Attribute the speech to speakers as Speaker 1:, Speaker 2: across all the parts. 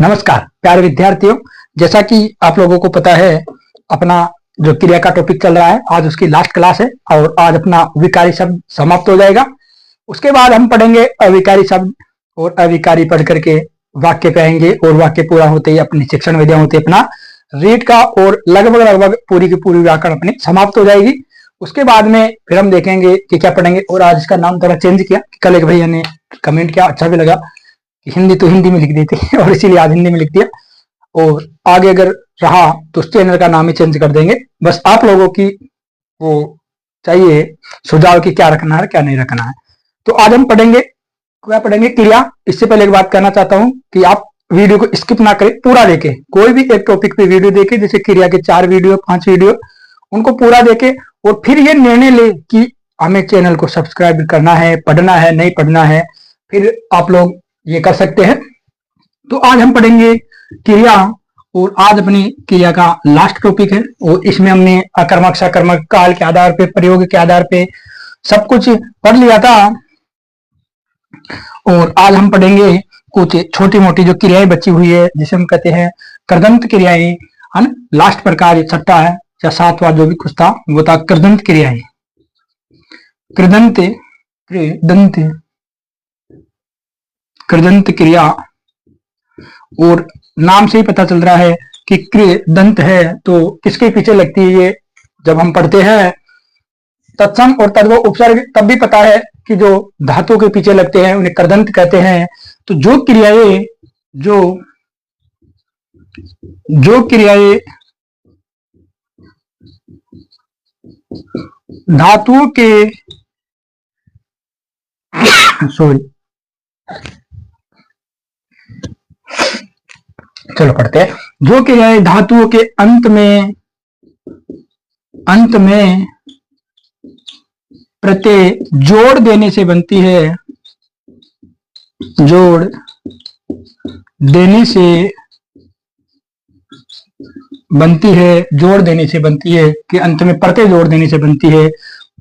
Speaker 1: नमस्कार प्यारे विद्यार्थियों, जैसा कि आप लोगों को पता है अपना जो क्रिया का टॉपिक चल रहा है, आज उसकी लास्ट क्लास है और आज अपना विकारी शब्द समाप्त हो जाएगा। उसके बाद हम पढ़ेंगे अविकारी शब्द और अविकारी पढ़ करके वाक्य पे आएंगे और वाक्य पूरा होते ही अपनी शिक्षण विधियां होते अपना रीड का और लगभग पूरी की पूरी व्याकरण अपनी समाप्त हो जाएगी। उसके बाद में फिर हम देखेंगे कि क्या पढ़ेंगे। और आज इसका नाम थोड़ा चेंज किया, कल एक भैया ने कमेंट किया, अच्छा भी लगा कि हिंदी तो हिंदी में लिख दी थी और इसीलिए आज हिंदी में लिख दिया। और आगे अगर रहा तो उस चैनल का नाम ही चेंज कर देंगे। बस आप लोगों की वो चाहिए सुझाव कि क्या रखना है क्या नहीं रखना है। तो आज हम पढ़ेंगे, क्या पढ़ेंगे? क्रिया। इससे पहले एक बात कहना चाहता हूं कि आप वीडियो को स्किप ना करें, पूरा देखें। कोई भी एक टॉपिक पे वीडियो देखें, जैसे क्रिया के 4 वीडियो 5 वीडियो, उनको पूरा देखें और फिर ये निर्णय ले कि हमें चैनल को सब्सक्राइब करना है, पढ़ना है, नहीं पढ़ना है, फिर आप लोग ये कर सकते हैं। तो आज हम पढ़ेंगे क्रिया और आज अपनी क्रिया का लास्ट टॉपिक है और इसमें हमने अकर्मक सकर्मक काल के आधार पे, प्रयोग के आधार पे सब कुछ पढ़ लिया था। और आज हम पढ़ेंगे कुछ छोटी मोटी जो क्रियाएं बची हुई है, जिसे हम कहते हैं कृदंत क्रियाएं, है ना। लास्ट प्रकार छठा है या 7वां जो भी कुछ था वो था कृदंत क्रियाएं। कृदंत कृदंत कृदंत क्रिया, और नाम से ही पता चल रहा है कि कृदंत है तो किसके पीछे लगती है। ये जब हम पढ़ते हैं तत्सम और तद्भव उपसर्ग, तब भी पता है कि जो धातु के पीछे लगते हैं उन्हें कृदंत कहते हैं। तो जो क्रियाएं धातुओं के सॉरी चलो पढ़ते हैं। जो क्रियाएं धातुओं के अंत में प्रत्यय जोड़ देने से बनती है, जोड़ देने से बनती है कि अंत में प्रत्यय जोड़ देने से बनती है,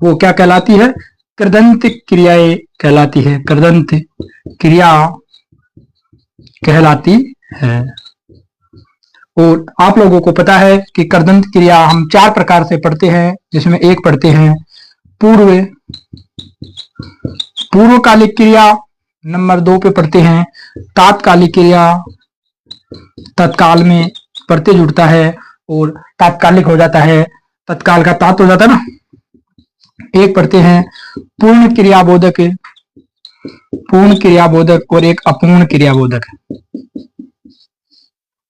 Speaker 1: वो क्या कहलाती है? कृदंत क्रियाएं कहलाती है। कृदंत क्रिया कहलाती है। और आप लोगों को पता है कि कृदंत क्रिया हम 4 प्रकार से पढ़ते हैं, जिसमें एक पढ़ते हैं पूर्वकालिक क्रिया, नंबर 2 पे पढ़ते हैं तात्कालिक क्रिया, तत्काल में प्रत्यय जुड़ता है और तात्कालिक हो जाता है, तत्काल का तात हो जाता है ना। एक पढ़ते हैं पूर्ण क्रियाबोधक और एक अपूर्ण क्रियाबोधक।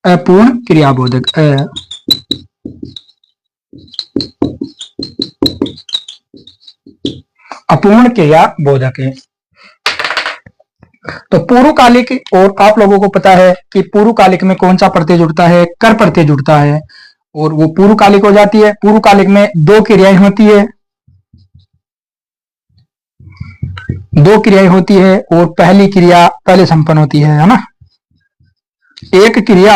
Speaker 1: अपूर्ण क्रियाबोधक, अपूर्ण क्रियाबोधक है। तो पूर्वकालिक, और आप लोगों को पता है कि पूर्वकालिक में कौन सा प्रत्यय जुड़ता है? कर प्रत्यय जुड़ता है और वो पूर्वकालिक हो जाती है। पूर्वकालिक में 2 क्रियाएं होती है, 2 क्रियाएं होती है और पहली क्रिया पहले संपन्न होती है ना। एक क्रिया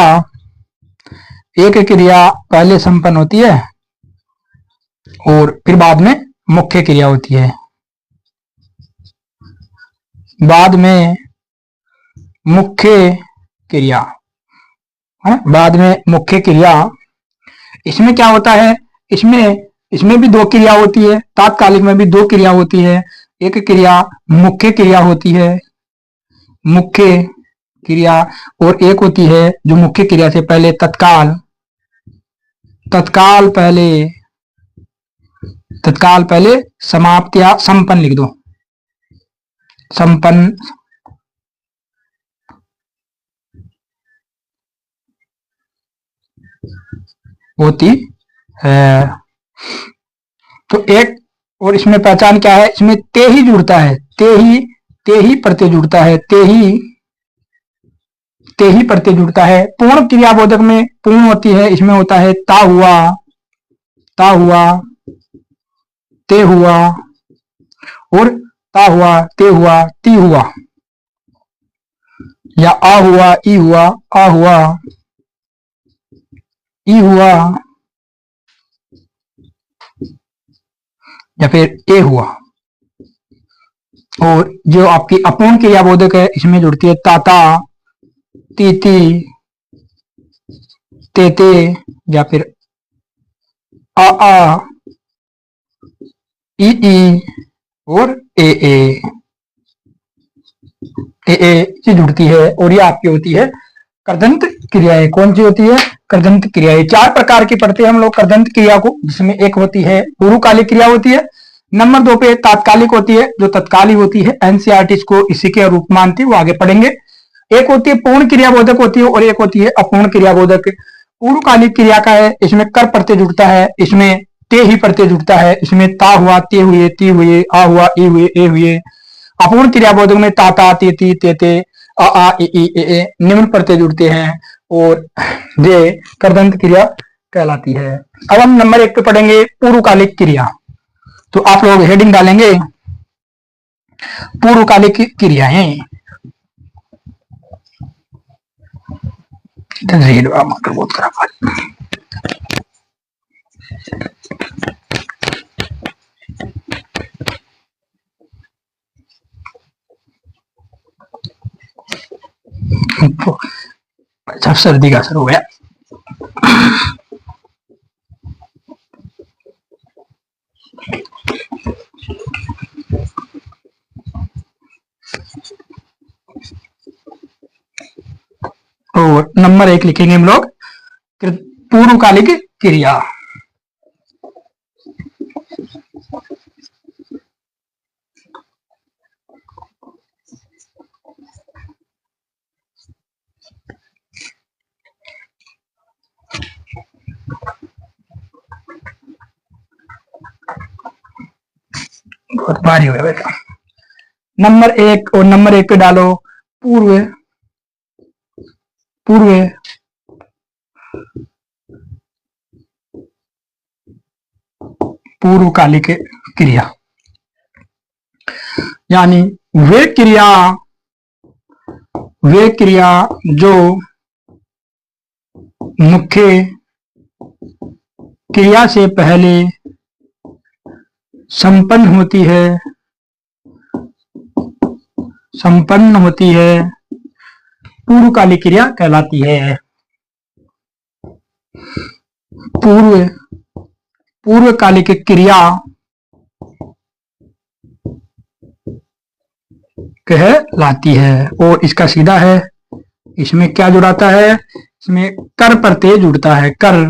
Speaker 1: पहले संपन्न होती है और फिर बाद में मुख्य क्रिया होती है। बाद में मुख्य क्रिया, इसमें क्या होता है? इसमें भी 2 क्रिया होती है, तात्कालिक में भी 2 क्रिया होती है। एक क्रिया मुख्य क्रिया होती है, मुख्य क्रिया, और एक होती है जो मुख्य क्रिया से पहले तत्काल पहले समाप्त या संपन्न लिख दो, संपन्न होती है। तो एक, और इसमें पहचान क्या है? इसमें ते ही जुड़ता है, ते ही प्रत्यय जुड़ता है, ते ही प्रत्यय जुड़ता है। पूर्ण क्रियाबोधक में पूर्ण होती है, इसमें होता है ता हुआ, ते हुआ, और ता हुआ, ते हुआ, ती हुआ, या आ हुआ, ई हुआ, आ हुआ, ई हुआ, या फिर ए हुआ। और जो आपकी अपूर्ण क्रियाबोधक है, इसमें जुड़ती है ताता, तीती, ते या फिर आ ई और ए से जुड़ती है और ये आपकी होती है कर्दंत क्रियाएं। कौन सी होती है? कर्दंत क्रियाएं। 4 प्रकार की पढ़ते हैं हम लोग कर्दंत क्रिया को, जिसमें एक होती है पूर्वकालिक क्रिया होती है, नंबर 2 पे तात्कालिक होती है जो तत्कालिक होती है, एनसीईआरटी इसको इसी के रूप मानती है, वो आगे पढ़ेंगे। एक होती है पूर्ण क्रियाबोधक होती है और एक होती है अपूर्ण क्रियाबोधक। पूर्वकालिक क्रिया का है, इसमें कर प्रत्यय जुड़ता है, इसमें ते ही प्रत्यय जुड़ता है, इसमें ता हुआ, ते हुए, ती हुए, आ हुआ, ए हुए, ए हुए। अपूर्ण क्रियाबोधक में ता ते ती ते ते आ ई ए निम्न प्रत्यय जुड़ते हैं और ये कर्दंत क्रिया कहलाती है। अब हम नंबर 1 पे पढ़ेंगे पूर्वकालिक क्रिया। तो आप लोग हेडिंग डालेंगे पूर्वकालिक क्रियाएं। रीड बहुत खराब। अच्छा, सर्दी का असर हो गया। और नंबर 1 लिखेंगे हम लोग पूर्वकालिक क्रिया। बहुत भारी हो गया बेटा। नंबर 1 और नंबर 1 पे डालो पूर्व पूर्वकालिक क्रिया, यानी वे क्रिया जो मुख्य क्रिया से पहले संपन्न होती है पूर्वकालिक क्रिया कहलाती है। पूर्वकालिक क्रिया कहलाती है और इसका सीधा है, इसमें क्या जुड़ाता है? इसमें कर प्रत्यय जुड़ता है। कर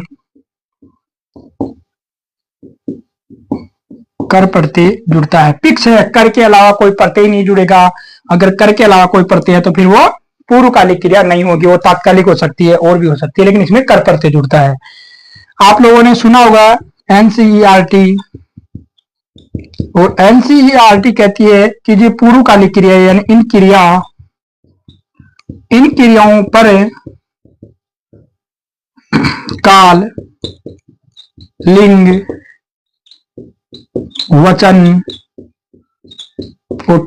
Speaker 1: प्रत्यय जुड़ता है, फिक्स है। कर के अलावा कोई प्रत्यय नहीं जुड़ेगा। अगर कर के अलावा कोई प्रत्यय है तो फिर वो पूर्वकालिक क्रिया नहीं होगी, वो तात्कालिक हो सकती है और भी हो सकती है, लेकिन इसमें कर प्रत्यय जुड़ता है। आप लोगों ने सुना होगा एनसीईआरटी, और एनसीईआरटी कहती है कि जो पूर्वकालिक क्रिया यानी इन क्रियाओं पर काल, लिंग, वचन और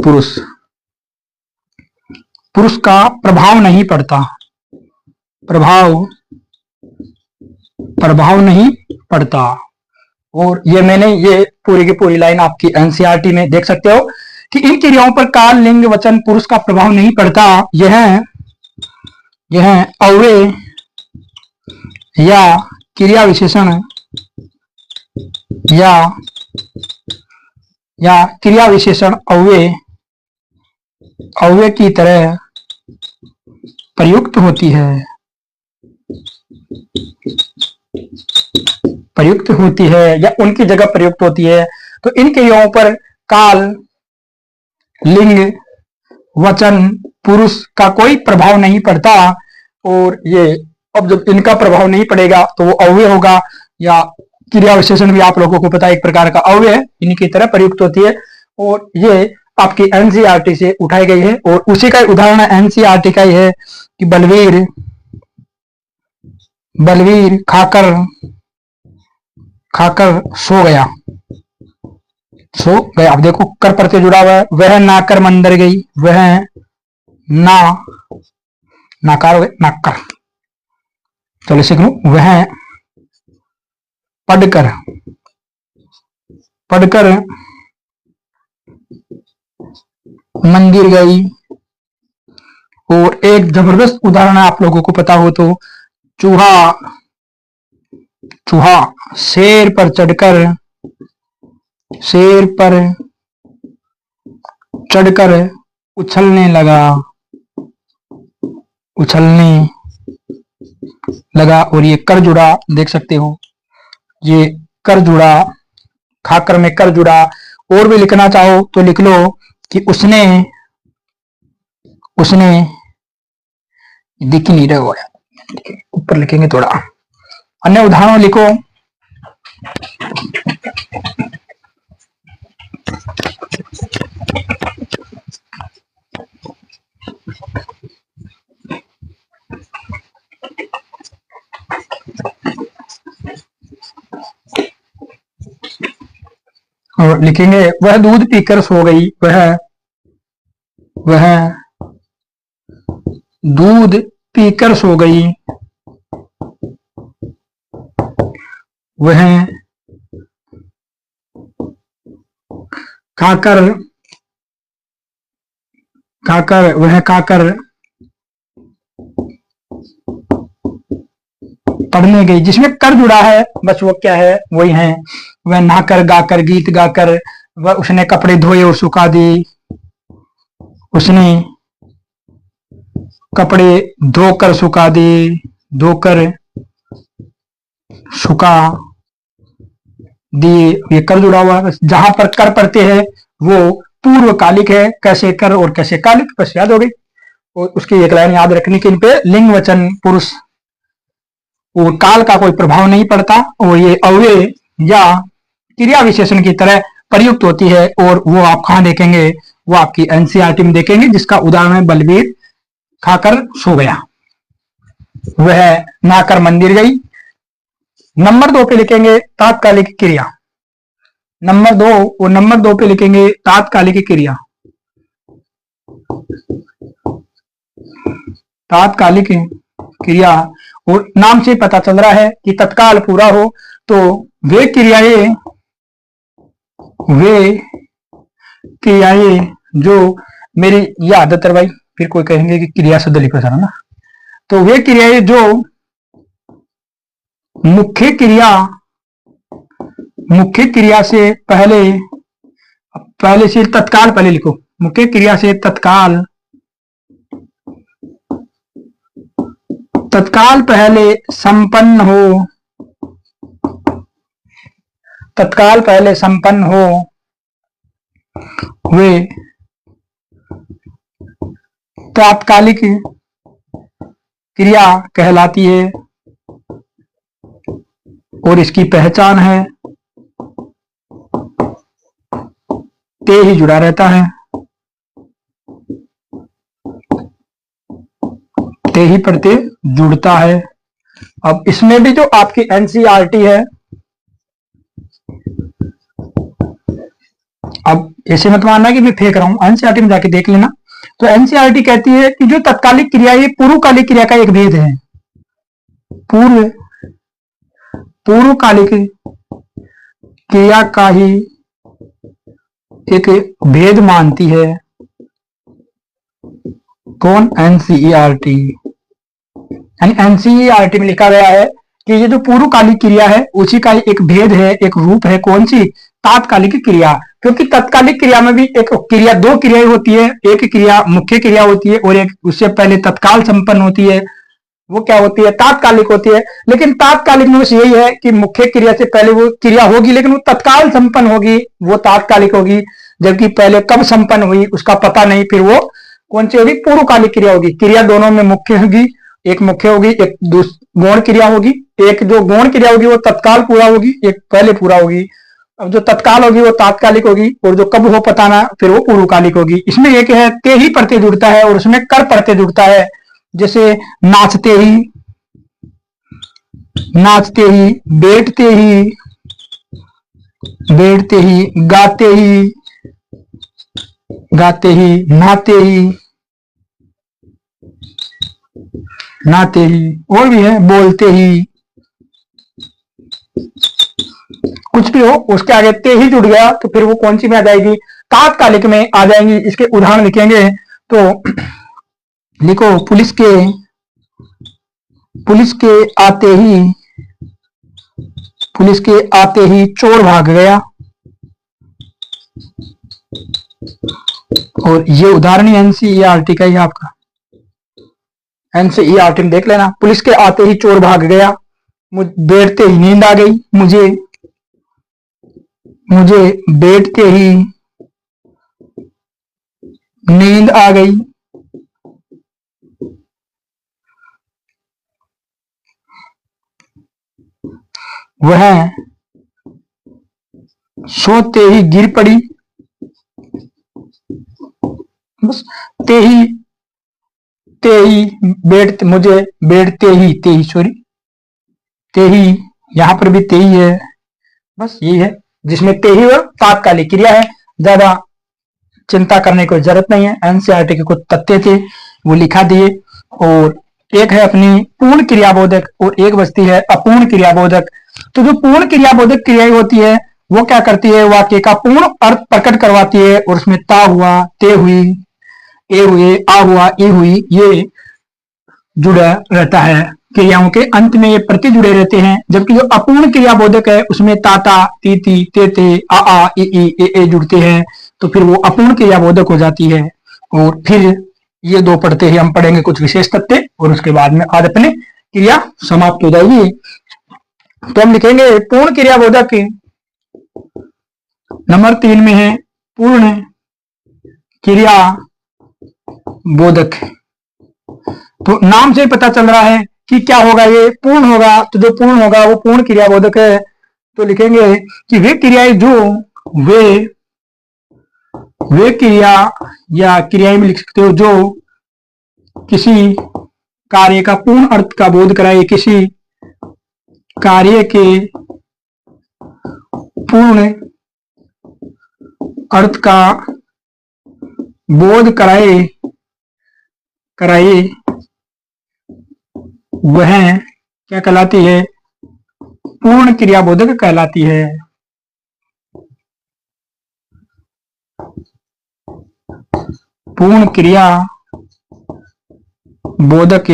Speaker 1: पुरुष का प्रभाव नहीं पड़ता। और ये मैंने ये पूरी की पूरी लाइन आपकी एनसीईआरटी में देख सकते हो कि इन क्रियाओं पर काल, लिंग, वचन, पुरुष का प्रभाव नहीं पड़ता। यह अव्यय या क्रिया विशेषण या क्रिया विशेषण अव्यय की तरह प्रयुक्त होती है या उनकी जगह प्रयुक्त होती है। तो इन क्रियाओं पर काल, लिंग, वचन, पुरुष का कोई प्रभाव नहीं पड़ता। और ये अब जब इनका प्रभाव नहीं पड़ेगा तो वो अव्यय होगा, या क्रिया विशेषण भी आप लोगों को पता है एक प्रकार का अव्यय है, इनकी तरह प्रयुक्त होती है। और ये आपकी एनसीईआरटी से उठाई गई है और उसी का उदाहरण एनसीईआरटी का ही है कि बलवीर खाकर सो गया। अब देखो कर प्रत्यय जुड़ा हुआ है। वह नाकर मंदिर गई, वह नाकार नाकर। चलो सीख लो। वह पढ़कर मंदिर गई। और एक जबरदस्त उदाहरण आप लोगों को पता हो तो चूहा चूहा शेर पर चढ़कर उछलने लगा। और ये कर जुड़ा देख सकते हो, ये कर जुड़ा, खाकर में कर जुड़ा। और भी लिखना चाहो तो लिख लो कि उसने दिख ही नहीं रहा हुआ, ऊपर लिखेंगे थोड़ा। अन्य उदाहरण लिखो। और लिखेंगे वह दूध पीकर सो गई। वह दूध पीकर सो गई। वह खाकर पढ़ने गई। जिसमें कर जुड़ा है बस वो क्या है, वही है। वह नहाकर गाकर गीत गाकर, वह उसने कपड़े धोए और सुखा दी। उसने कपड़े धोकर सुखा दिए, ये कर जुड़ा हुआ। जहां पर कर पड़ते हैं वो पूर्वकालिक है। कैसे कर और कैसे कालिक, बस याद हो गई। और उसकी एक लाइन याद रखनी कि इन पे लिंग वचन पुरुष और काल का कोई प्रभाव नहीं पड़ता, और ये अव्यय या क्रिया विशेषण की तरह प्रयुक्त होती है। और वो आप कहां देखेंगे, वो आपकी एनसीईआरटी में देखेंगे, जिसका उदाहरण है बलबीर खाकर सो गया। वह नहाकर मंदिर गई। नंबर 2 पे लिखेंगे तात्कालिक क्रिया। नंबर 2 पे लिखेंगे तात्कालिक क्रिया। तात्कालिक क्रिया, और नाम से पता चल रहा है कि तत्काल पूरा हो, तो वे क्रियाएं जो मेरी ये आदत है भाई, फिर कोई कहेंगे कि क्रिया शब्द लिखो सर, है ना। तो वे क्रियाएं जो मुख्य क्रिया से पहले से तत्काल, पहले लिखो मुख्य क्रिया से तत्काल पहले संपन्न हो, वे तात्कालिक क्रिया कहलाती है। और इसकी पहचान है ते ही जुड़ा रहता है, ते ही प्रत्यय जुड़ता है। अब इसमें भी जो आपकी एनसीईआरटी है, अब ऐसे मत मानना कि मैं फेंक रहा हूं, एनसीईआरटी में जाके देख लेना। तो एनसीईआरटी कहती है कि जो तत्कालिक क्रिया ये पूर्वकालिक क्रिया का एक भेद है। पूर्वकालिक क्रिया का ही एक भेद मानती है। कौन? एनसीईआरटी। यानी एनसीईआरटी में लिखा गया है कि ये जो पूर्वकालिक क्रिया है उसी का एक भेद है, एक रूप है। कौन सी? तात्कालिक क्रिया। क्योंकि तत्कालिक क्रिया में भी एक क्रिया, दो क्रियाएं होती है। एक क्रिया मुख्य क्रिया होती है और एक उससे पहले तत्काल संपन्न होती है, वो क्या होती है? तात्कालिक होती है। लेकिन तात्कालिक में बस यही है कि मुख्य क्रिया से पहले वो क्रिया होगी, लेकिन वो तत्काल संपन्न होगी, वो तात्कालिक होगी। जबकि पहले कब संपन्न हुई उसका पता नहीं, फिर वो कौन सी होगी? पूर्वकालिक क्रिया होगी। क्रिया दोनों में मुख्य होगी, एक मुख्य होगी, एक गौण क्रिया होगी। एक जो गौण क्रिया होगी वो तत्काल पूरा होगी, एक पहले पूरा होगी। अब जो तत्काल होगी वो तात्कालिक होगी, और जो कब हो पता ना, फिर वो पूर्वकालिक होगी। इसमें एक है ते ही प्रत्यय जुड़ता है, और उसमें कर प्रत्यय जुड़ता है। जैसे नाचते ही, बैठते ही, गाते ही, नहाते ही, और भी है बोलते ही। कुछ भी हो उसके आगे ते ही जुड़ गया तो फिर वो कौन सी में आ जाएगी? तात्कालिक में आ जाएंगी। इसके उदाहरण लिखेंगे तो लिखो पुलिस के आते पुलिस के आते ही चोर भाग गया। और ये उदाहरण ही एनसीईआरटी का ही आपका, एनसीईआरटी में देख लेना। पुलिस के आते ही चोर भाग गया, बैठते ही नींद आ गई, मुझे बैठते ही नींद आ गई। वह सोते ही गिर पड़ी। बस ते ही बैठते, मुझे बैठते ही, ते ही सॉरी, ते ही, यहां पर भी ते ही है। बस यही है, जिसमें ते ही और तात्कालिक क्रिया है, ज्यादा चिंता करने की जरूरत नहीं है। एनसीईआरटी के कुछ तथ्य थे वो लिखा दिए। और एक है अपनी पूर्ण क्रियाबोधक और एक बचती है अपूर्ण क्रियाबोधक। तो जो पूर्ण क्रियाबोधक क्रियाएं होती है वो क्या करती है, वाक्य का पूर्ण अर्थ प्रकट करवाती है, और उसमें ता हुआ, ते हुई, ए हुए, आ हुआ, ई हुई, ये जुड़ा रहता है। क्रियाओं के अंत में ये प्रति जुड़े रहते हैं। जबकि जो अपूर्ण क्रियाबोधक है उसमें ताता, तीती, तेते, आ, ई, ए जुड़ते हैं, तो फिर वो अपूर्ण क्रियाबोधक हो जाती है। और फिर ये दो पढ़ते ही हम पढ़ेंगे कुछ विशेष तथ्य, और उसके बाद में आज अपने क्रिया समाप्त हो जाएगी। तो हम लिखेंगे पूर्ण क्रियाबोधक नंबर 3 में है पूर्ण क्रिया बोधक। तो नाम से पता चल रहा है कि क्या होगा, ये पूर्ण होगा। तो जो पूर्ण होगा वो पूर्ण क्रियाबोधक है। तो लिखेंगे कि वे क्रियाएं जो वे क्रिया, या क्रियाएं में लिख सकते हो, जो किसी कार्य का पूर्ण अर्थ का बोध कराए, किसी कार्य के पूर्ण अर्थ का बोध कराए वह क्या कहलाती है, पूर्ण क्रियाबोधक कहलाती है। पूर्ण क्रिया बोधक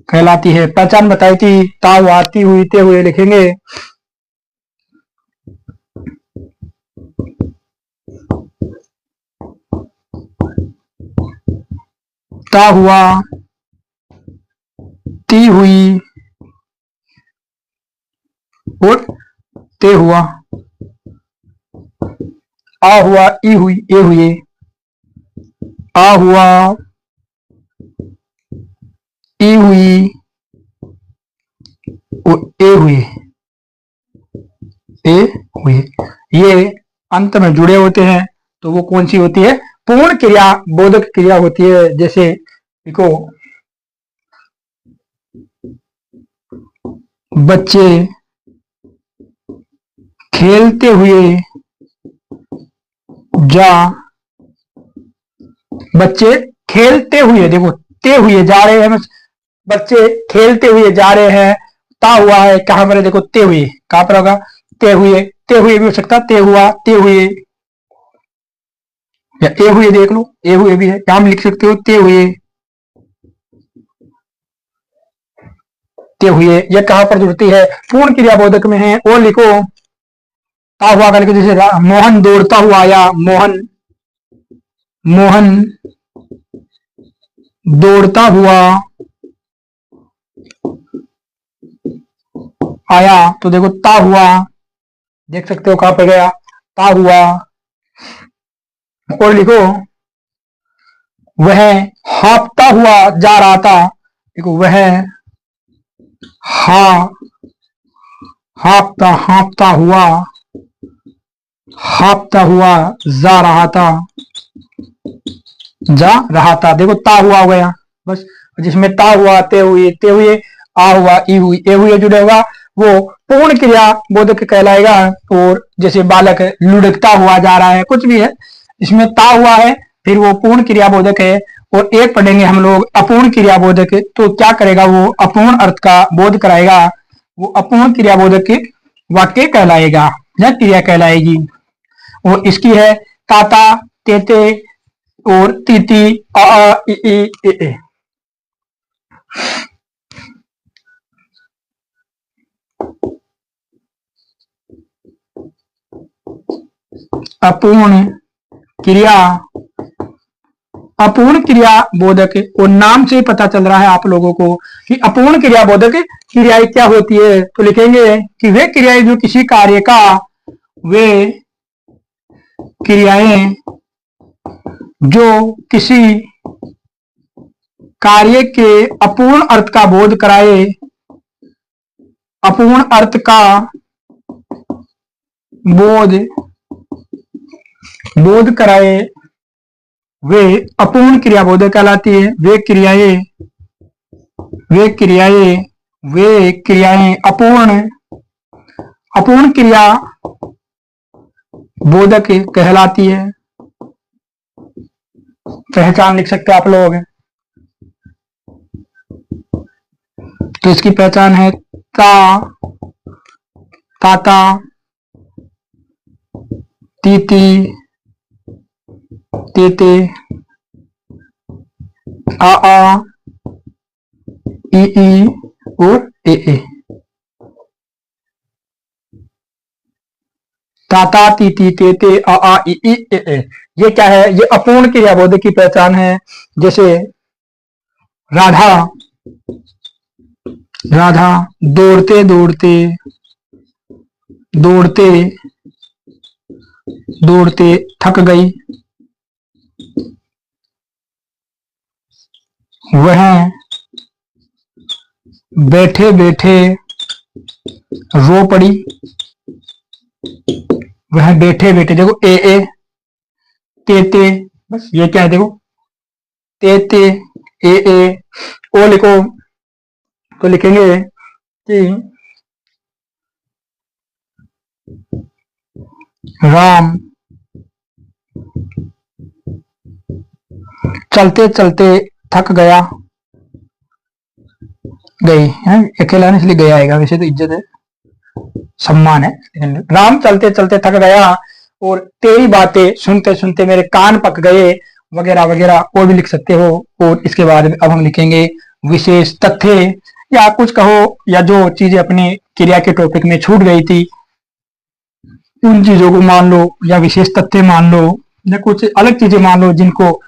Speaker 1: कहलाती है। पहचान बताई थी, ताव, आती हुई, ते हुए लिखेंगे। ता हुआ, ती हुई और ते हुआ। आ हुआ, ई हुई, ए हुए। आ हुआ, ई हुई और ए हुए, ये अंत में जुड़े होते हैं। तो वो कौन सी होती है, पूर्ण क्रिया बोधक क्रिया होती है। जैसे देखो, बच्चे खेलते हुए जा, बच्चे खेलते हुए, देखो ते हुए जा रहे हैं, बच्चे खेलते हुए जा रहे हैं। ता हुआ है कहां पर है, देखो ते हुए कहां पर होगा, ते हुए भी हो सकता, ते हुआ, ते हुए, या ए हुए देख लो, ए हुए भी है, यहां लिख सकते हो ते हुए, ते हुए। यह कहां पर जुड़ती है, पूर्ण क्रियाबोधक में है। और लिखो ता हुआ करके, जैसे मोहन दौड़ता हुआ आया, मोहन दौड़ता हुआ आया। तो देखो ता हुआ, देख सकते हो कहां पर गया, ता हुआ। और लिखो वह हाँफता हुआ जा रहा था। देखो वह हा हाँफता हुआ जा रहा था। देखो ता हुआ हो गया, बस। जिसमें ता हुआ, ते हुए, आ हुआ, ई हुई, ए हुए जुड़े होगा, वो पूर्ण क्रिया बोधक कहलाएगा। और जैसे बालक लुढ़कता हुआ जा रहा है, कुछ भी है, इसमें ता हुआ है, फिर वो पूर्ण क्रिया बोधक है। और एक पढ़ेंगे हम लोग अपूर्ण क्रिया बोधक। तो क्या करेगा, वो अपूर्ण अर्थ का बोध कराएगा, वो अपूर्ण क्रिया बोधक वाक्य कहलाएगा या क्रिया कहलाएगी। और इसकी है ताता, तेते और तीती, आ, ई, ए। अपूर्ण क्रिया, अपूर्ण क्रिया बोधक, और नाम से पता चल रहा है आप लोगों को कि अपूर्ण क्रिया बोधक क्रियाएं क्या होती है। तो लिखेंगे कि वे क्रियाएं जो किसी कार्य का, वे क्रियाएं जो किसी कार्य के अपूर्ण अर्थ का बोध कराए, अपूर्ण अर्थ का बोध कराए, वे अपूर्ण क्रिया बोधक कहलाती है। वे क्रियाएं अपूर्ण क्रिया बोधक कहलाती है। पहचान लिख सकते हैं आप लोग। तो इसकी पहचान है ताता, तीती, तेते, आ, ई और ए। ताता, तीती, तेते, आ, ई, ए। ये क्या है? ये अपूर्ण क्रियाबोधक की पहचान है। जैसे राधा दौड़ते दौड़ते थक गई, वह बैठे बैठे रो पड़ी। वह बैठे बैठे, देखो ए तेते, बस ये क्या है देखो, तेते ए ओ लिखो। तो लिखेंगे कि राम चलते चलते थक गया, गई है, अकेला इसलिए गया आएगा, वैसे तो इज्जत है, सम्मान है। राम चलते चलते थक गया और तेरी बातें सुनते सुनते मेरे कान पक गए, वगैरह वगैरह, और भी लिख सकते हो। और इसके बाद अब हम लिखेंगे विशेष तथ्य, या कुछ कहो, या जो चीजें अपनी क्रिया के टॉपिक में छूट गई थी उन चीजों को मान लो, या विशेष तथ्य मान लो, या कुछ अलग चीजें मान लो जिनको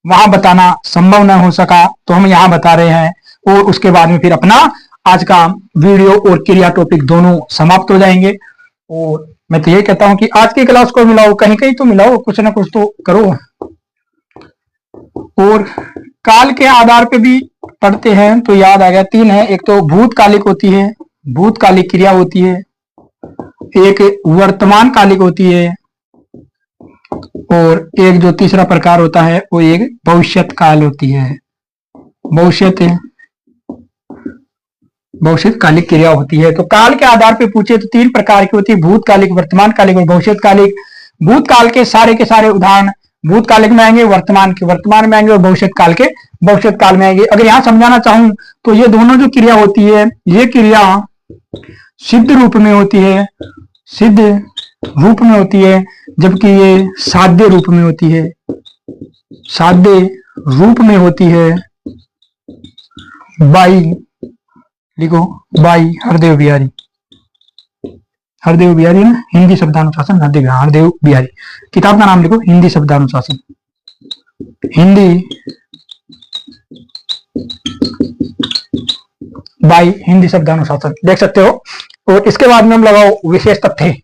Speaker 1: वहां बताना संभव न हो सका, तो हम यहाँ बता रहे हैं। और उसके बाद में फिर अपना आज का वीडियो और क्रिया टॉपिक दोनों समाप्त हो जाएंगे। और मैं तो यही कहता हूं कि आज की क्लास को मिलाओ, कहीं कहीं तो मिलाओ, कुछ ना कुछ तो करो। और काल के आधार पे भी पढ़ते हैं तो याद आ गया, 3 है। एक तो भूतकालिक होती है, भूतकालिक क्रिया होती है, एक वर्तमान कालिक होती है, और एक जो तीसरा प्रकार होता है वो एक भविष्यत काल होती है। भविष्यत कालिक क्रिया होती है। तो काल के आधार पे पूछे तो 3 प्रकार की होती है, भूतकालिक, वर्तमान कालिक और भविष्यत कालिक। भूतकाल के सारे उदाहरण भूतकालिक में आएंगे, वर्तमान के वर्तमान में आएंगे, और भविष्यत काल के भविष्यत काल में आएंगे। अगर यहां समझाना चाहूं तो ये दोनों जो क्रिया होती है, ये क्रिया सिद्ध रूप में होती है, जबकि ये साध्य रूप में होती है, बाई, लिखो बाई हरदेव बिहारी ना, हिंदी शब्दानुशासन, हरदेव बिहारी, किताब का नाम लिखो हिंदी शब्दानुशासन, हिंदी शब्दानुशासन देख सकते हो। और इसके बाद में हम लगाओ विशेष तथ्य।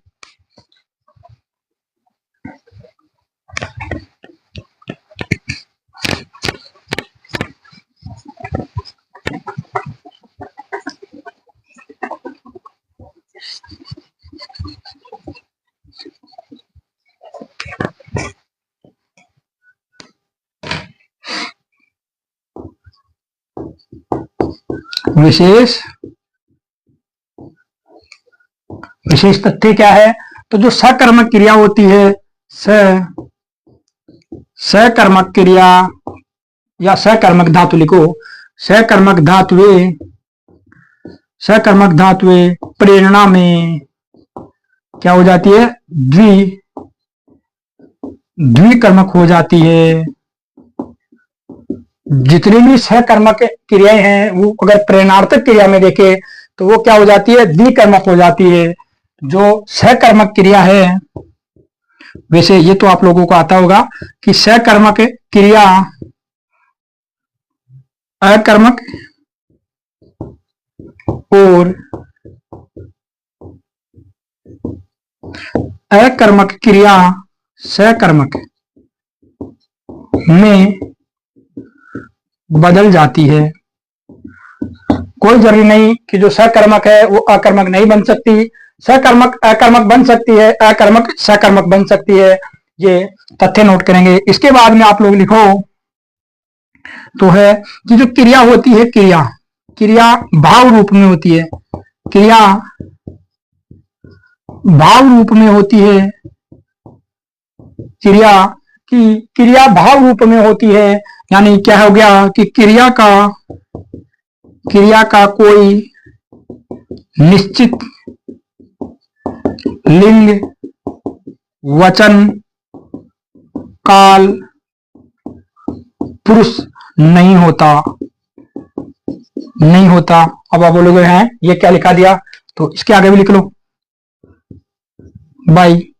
Speaker 1: विशेष तथ्य क्या है? तो जो सकर्मक क्रिया होती है, सकर्मक क्रिया या सकर्मक धातु लिखो, सकर्मक धातुएं प्रेरणा में क्या हो जाती है? द्विकर्मक हो जाती है। जितनी भी सहकर्मक क्रियाएं हैं वो अगर प्रेरणार्थक क्रिया में देखे तो वो क्या हो जाती है? द्विकर्मक हो जाती है। जो सहकर्मक क्रिया है वैसे ये तो आप लोगों को आता होगा कि सकर्मक क्रिया अकर्मक और अकर्मक क्रिया सकर्मक में बदल जाती है। कोई जरूरी नहीं कि जो सकर्मक है वो अकर्मक नहीं बन सकती, सकर्मक अकर्मक बन सकती है, अकर्मक सकर्मक बन सकती है। ये तथ्य नोट करेंगे। इसके बाद में आप लोग लिखो तो है कि जो क्रिया होती है, क्रिया क्रिया भाव रूप में होती है, क्रिया भाव रूप में होती है, क्रिया की क्रिया भाव रूप में होती है। यानी क्या हो गया कि क्रिया का कोई निश्चित लिंग, वचन, काल, पुरुष नहीं होता। अब आप बोलोगे हैं ये क्या लिखा दिया, तो इसके आगे भी लिख लो, बाई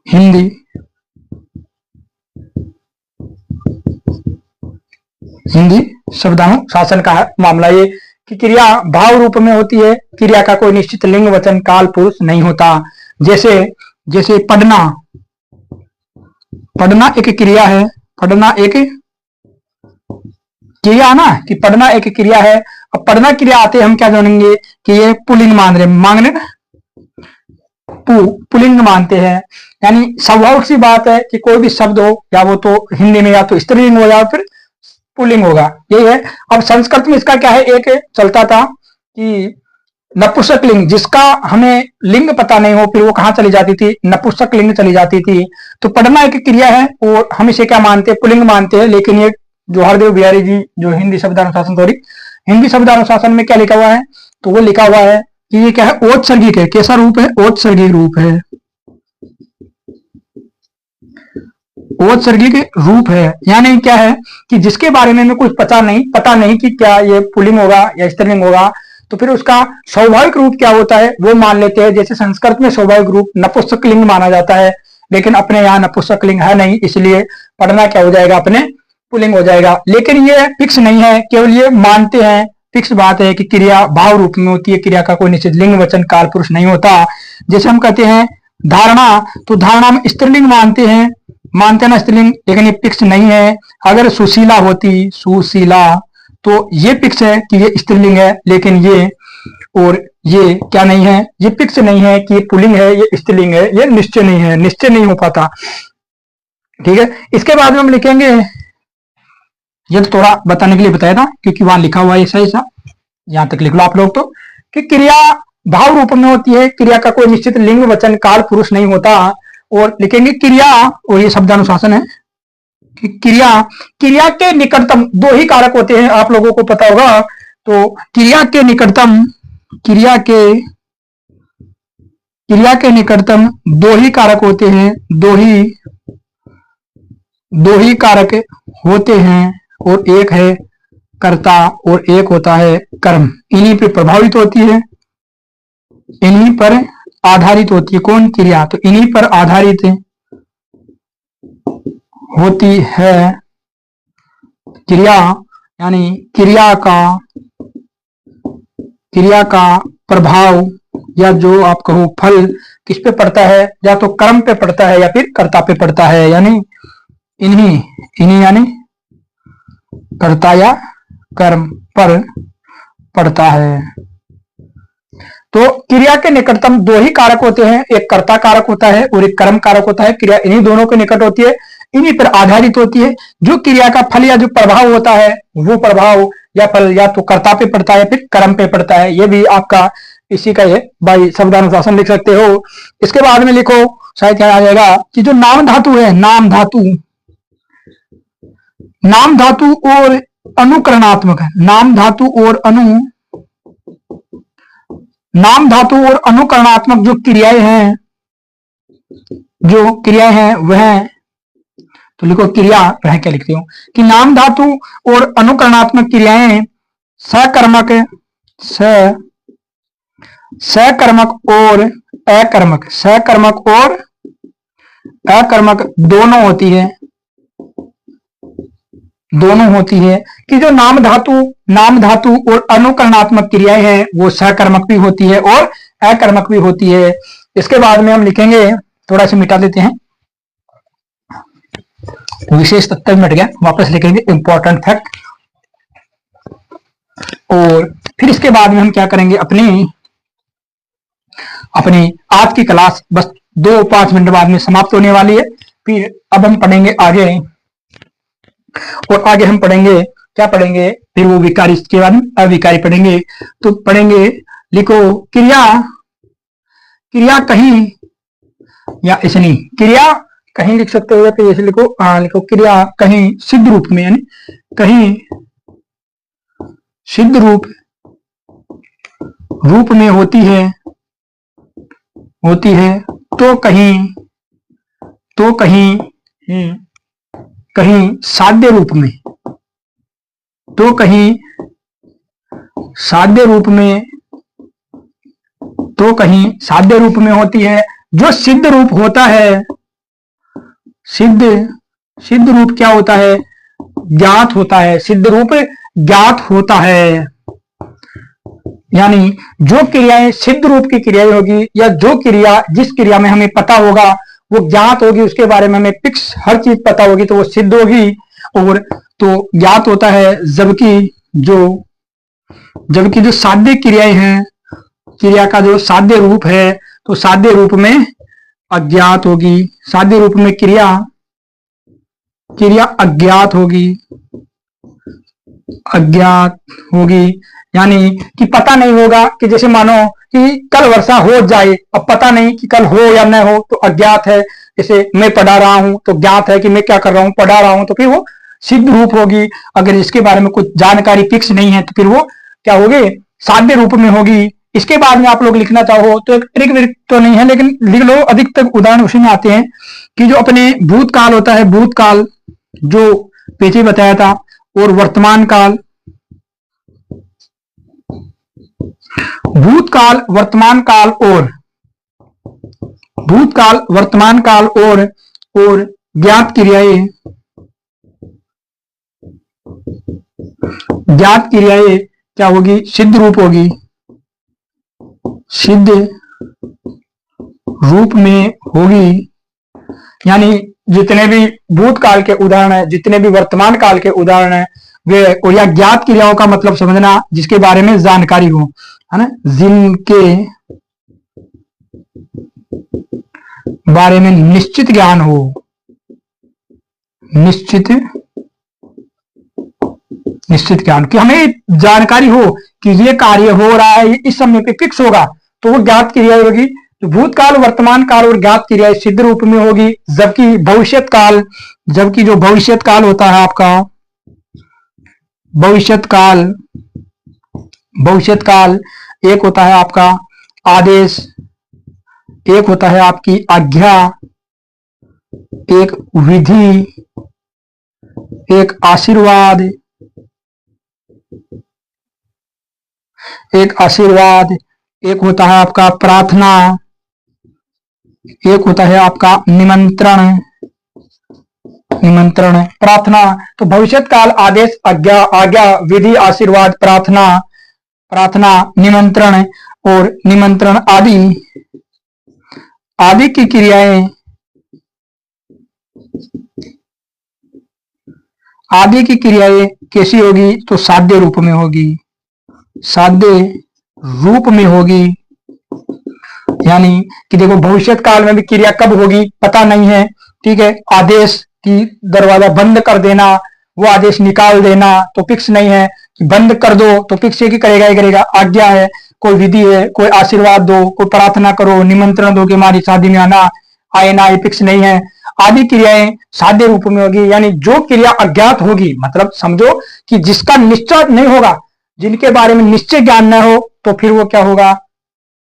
Speaker 1: हिंदी शब्दानुशासन का मामला ये कि क्रिया भाव रूप में होती है, क्रिया का कोई निश्चित लिंग, वचन, काल, पुरुष नहीं होता। जैसे पढ़ना एक क्रिया है, पढ़ना एक क्रिया ना, कि पढ़ना एक क्रिया है। अब पढ़ना क्रिया आते हम क्या जानेंगे कि ये पुल्लिंग पुल्लिंग मानते हैं। यानी स्वाभाविक सी बात है कि कोई भी शब्द हो, या वो तो हिंदी में या तो स्त्रीलिंग हो या फिर पुल्लिंग होगा, यही है। अब संस्कृत में इसका क्या है, एक चलता था कि नपुंसक लिंग, जिसका हमें लिंग पता नहीं हो, फिर वो कहां चली जाती थी, नपुंसक लिंग चली जाती थी। तो पढ़ना एक क्रिया है और हम इसे क्या मानते हैं, पुल्लिंग मानते हैं। लेकिन ये जवाहरदेव बिहारी जी जो हिंदी शब्दानुशासन में क्या लिखा हुआ है, तो वो लिखा हुआ है कि ये क्या है, औत्सर्गिक है। कैसा रूप है, औत्सर्गिक रूप है, औत्सर्गिक रूप है। यानी क्या है कि जिसके बारे में कुछ पता नहीं कि क्या ये पुल्लिंग होगा या स्त्रीलिंग होगा, तो फिर उसका स्वाभाविक रूप क्या होता है वो मान लेते हैं। जैसे संस्कृत में स्वाभाविक रूप नपुंसक लिंग माना जाता है, लेकिन अपने यहाँ नपुंसक लिंग है नहीं, इसलिए पढ़ना क्या हो जाएगा, अपने पुल्लिंग हो जाएगा। लेकिन ये फिक्स नहीं है, केवल ये मानते हैं, फिक्स बात है कि क्रिया भाव रूप में होती है, क्रिया का कोई निश्चित लिंग, वचन, काल, पुरुष नहीं होता। जैसे हम कहते हैं धारणा, तो धारणा में स्त्रीलिंग मानते हैं ना स्त्रीलिंग, लेकिन ये फिक्स नहीं है। अगर सुशीला होती, सुशीला, तो ये फिक्स है कि ये स्त्रीलिंग है, लेकिन ये और ये क्या नहीं है, ये फिक्स नहीं है कि ये पुल्लिंग है, ये स्त्रीलिंग है, ये निश्चय नहीं हो पाता। ठीक है, इसके बाद में हम लिखेंगे, ये तो थोड़ा बताने के लिए बताया था क्योंकि वहां लिखा हुआ है ऐसा, यहां तक लिख लो आप लोग तो, कि क्रिया भाव रूप में होती है, क्रिया का कोई निश्चित लिंग, वचन, काल, पुरुष नहीं होता। और लिखेंगे क्रिया, और ये शब्दानुशासन है कि क्रिया के निकटतम दो ही कारक होते हैं, आप लोगों को पता होगा। तो क्रिया के निकटतम दो ही कारक होते हैं, दो ही कारक होते हैं, और एक है कर्ता और एक होता है कर्म। इन्हीं पर प्रभावित होती है, इन्हीं पर आधारित होती है कौन, क्रिया, तो इन्हीं पर आधारित होती है क्रिया। यानी क्रिया का प्रभाव या जो आप कहो फल किस पे पड़ता है, या तो कर्म पे पड़ता है या फिर कर्ता पे पड़ता है। यानी इन्हीं यानी कर्ता या कर्म पर पड़ता है। तो क्रिया के निकटतम दो ही कारक होते हैं, एक कर्ता कारक होता है और एक कर्म कारक होता है। क्रिया इन्हीं दोनों के निकट होती है, इन्हीं पर आधारित होती है। जो क्रिया का फल या जो प्रभाव होता है, वो प्रभाव या फल या तो कर्ता पे पड़ता है या फिर कर्म पे पड़ता है। ये भी आपका इसी का है, बाई शब्दानुशासन लिख सकते हो। इसके बाद में लिखो, शायद क्या आ जाएगा कि जो नाम धातु है, नाम धातु और अनुकरणात्मक है, नाम धातु और अनुकरणात्मक जो क्रियाएं हैं वह, तो लिखो क्रिया वह क्या लिखते हो कि नाम धातु और अनुकरणात्मक क्रियाएं सकर्मक और अकर्मक, सकर्मक और अकर्मक दोनों होती है कि जो नाम धातु और अनुकरणात्मक क्रियाएं हैं वो सकर्मक भी होती है और अकर्मक भी होती है। इसके बाद में हम लिखेंगे, थोड़ा सा मिटा देते हैं, विशेष तथ्य मिट गया, वापस लिखेंगे इंपॉर्टेंट फैक्ट। और फिर इसके बाद में हम क्या करेंगे, अपनी आज की क्लास बस 2-5 मिनट बाद में समाप्त होने वाली है। फिर अब हम पढ़ेंगे आगे, और आगे हम पढ़ेंगे, क्या पढ़ेंगे, फिर वो विकारी के बाद में अविकारी पढ़ेंगे। तो पढ़ेंगे, लिखो क्रिया कहीं, या ऐसे नहीं, क्रिया कहीं लिख सकते हो, या फिर ऐसे लिखो, लिखो क्रिया कहीं सिद्ध रूप में, यानी कहीं सिद्ध रूप में होती है तो कहीं साध्य रूप में, साध्य रूप में होती है। जो सिद्ध रूप होता है, सिद्ध रूप क्या होता है, ज्ञात होता है, सिद्ध रूप ज्ञात होता है। यानी जो क्रियाएं सिद्ध रूप की क्रियाएं होगी, या जिस क्रिया में हमें पता होगा वो ज्ञात होगी, उसके बारे में हमें फिक्स हर चीज पता होगी, तो वो सिद्ध होगी। और तो ज्ञात होता है, जबकि जो साध्य क्रियाएं हैं, क्रिया का जो साध्य रूप है, तो साध्य रूप में अज्ञात होगी, साध्य रूप में क्रिया अज्ञात होगी, यानी कि पता नहीं होगा, कि जैसे मानो कि कल वर्षा हो जाए, अब पता नहीं कि कल हो या न हो, तो अज्ञात है। जैसे मैं पढ़ा रहा हूं तो ज्ञात है कि मैं क्या कर रहा हूं, पढ़ा रहा हूं, तो फिर वो सिद्ध रूप होगी। अगर इसके बारे में कुछ जानकारी फिक्स नहीं है तो फिर वो क्या होगी, साध्य रूप में होगी। इसके बाद में आप लोग लिखना चाहो तो एक ट्रिक विक तो नहीं है, लेकिन लिख लो, अधिकतर उदाहरण उसी में आते हैं कि जो अपने भूतकाल होता है, भूतकाल जो पीछे बताया था, और वर्तमान काल, भूतकाल वर्तमान काल और ज्ञात क्रियाएं क्या होगी, सिद्ध रूप होगी, सिद्ध रूप में होगी। यानी जितने भी भूतकाल के उदाहरण है, जितने भी वर्तमान काल के उदाहरण है, वे, और या ज्ञात क्रियाओं का मतलब समझना जिसके बारे में जानकारी हो, है ना, जिनके बारे में निश्चित ज्ञान हो, निश्चित ज्ञान, कि हमें जानकारी हो कि ये कार्य हो रहा है, इस समय पे फिक्स होगा, तो वो ज्ञात क्रिया होगी। तो भूतकाल वर्तमान काल और ज्ञात क्रिया सिद्ध रूप में होगी। जबकि जो भविष्यत काल होता है आपका, भविष्यत काल एक होता है आपका आदेश, एक होता है आपकी आज्ञा, एक विधि, एक आशीर्वाद, एक होता है आपका प्रार्थना, एक होता है आपका निमंत्रण, प्रार्थना। तो भविष्यत काल आदेश, आज्ञा, विधि, आशीर्वाद, प्रार्थना, निमंत्रण और निमंत्रण आदि की क्रियाएं कैसी होगी, तो साध्य रूप में होगी। यानी कि देखो, भविष्यत काल में भी क्रिया कब होगी पता नहीं है, ठीक है। आदेश की दरवाजा बंद कर देना, वो आदेश निकाल देना तो फिक्स नहीं है, कि बंद कर दो तो फिक्स है कि करेगा ही करेगा। आज्ञा है, कोई विधि है, कोई आशीर्वाद दो, कोई प्रार्थना करो, निमंत्रण दो कि हमारी शादी में आना, आए ना आए फिक्स नहीं है। आदि क्रियाएं साध्य रूप में होगी। यानी जो क्रिया अज्ञात होगी, मतलब समझो कि जिसका निश्चय नहीं होगा, जिनके बारे में निश्चित ज्ञान न हो, तो फिर वो क्या होगा,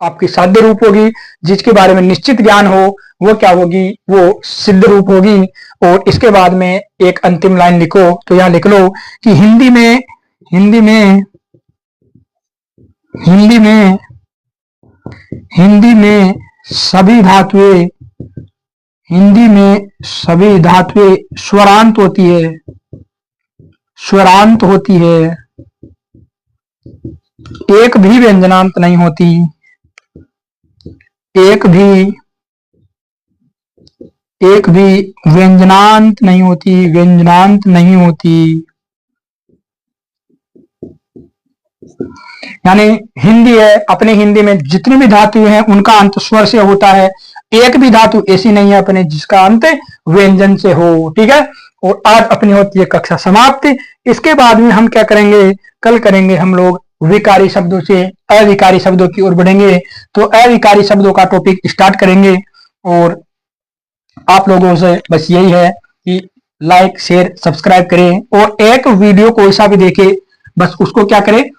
Speaker 1: आपकी साध्य रूप होगी। जिसके बारे में निश्चित ज्ञान हो वो क्या होगी, वो सिद्ध रूप होगी। और इसके बाद में एक अंतिम लाइन लिखो, तो यहां लिख लो कि हिंदी में सभी धातुएं हिंदी में सभी धातुएं स्वरांत होती है, स्वरांत होती है, एक भी व्यंजनांत नहीं होती, एक भी व्यंजनांत नहीं होती, व्यंजनांत नहीं होती। यानी हिंदी है, अपने हिंदी में जितनी भी धातु हैं उनका अंत स्वर से होता है, एक भी धातु ऐसी नहीं है अपने जिसका अंत व्यंजन से हो। ठीक है, और आज अपनी होती है कक्षा समाप्त। इसके बाद में हम क्या करेंगे, कल करेंगे हम लोग विकारी शब्दों से अविकारी शब्दों की ओर बढ़ेंगे। तो अविकारी शब्दों का टॉपिक स्टार्ट करेंगे। और आप लोगों से बस यही है कि लाइक शेयर सब्सक्राइब करें, और एक वीडियो कोई सा भी देखे बस उसको क्या करें,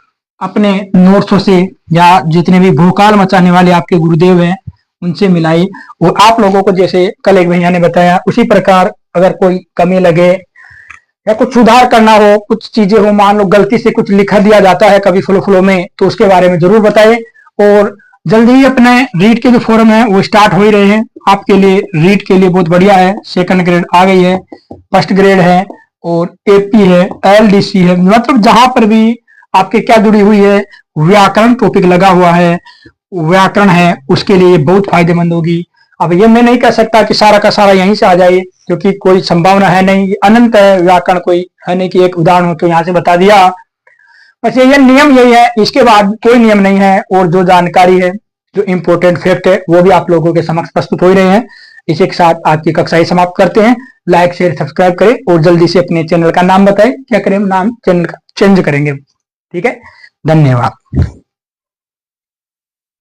Speaker 1: अपने नोट्सों से या जितने भी भूकाल मचाने वाले आपके गुरुदेव हैं उनसे मिलाइए। और आप लोगों को जैसे कल एक भैया ने बताया उसी प्रकार अगर कोई कमी लगे या कुछ सुधार करना हो, कुछ चीजें हो, मान लो गलती से कुछ लिखा दिया जाता है कभी फ्लो में, तो उसके बारे में जरूर बताइए। और जल्दी ही अपने रीड के जो फोरम है वो स्टार्ट हो ही रहे हैं आपके लिए, रीड के लिए बहुत बढ़िया है। सेकंड ग्रेड आ गई है, फर्स्ट ग्रेड है, और एपी है, एलडीसी है, मतलब जहां पर भी आपके क्या जुड़ी हुई है, व्याकरण टॉपिक लगा हुआ है, व्याकरण है, उसके लिए बहुत फायदेमंद होगी। अब ये मैं नहीं कह सकता कि सारा का सारा यहीं से आ जाए, क्योंकि कोई संभावना है नहीं, अनंत है व्याकरण, कोई है नहीं कि एक उदाहरण हो तो यहाँ से बता दिया। बस ये नियम यही है, इसके बाद कोई नियम नहीं है। और जो जानकारी है, जो इंपोर्टेंट फैक्ट है, वो भी आप लोगों के समक्ष प्रस्तुत हो रहे हैं। इसी के साथ आज की कक्षा समाप्त करते हैं। लाइक शेयर सब्सक्राइब करें और जल्दी से अपने चैनल का नाम बताएं, क्या करें, नाम चैनल का चेंज करेंगे। ठीक है, धन्यवाद।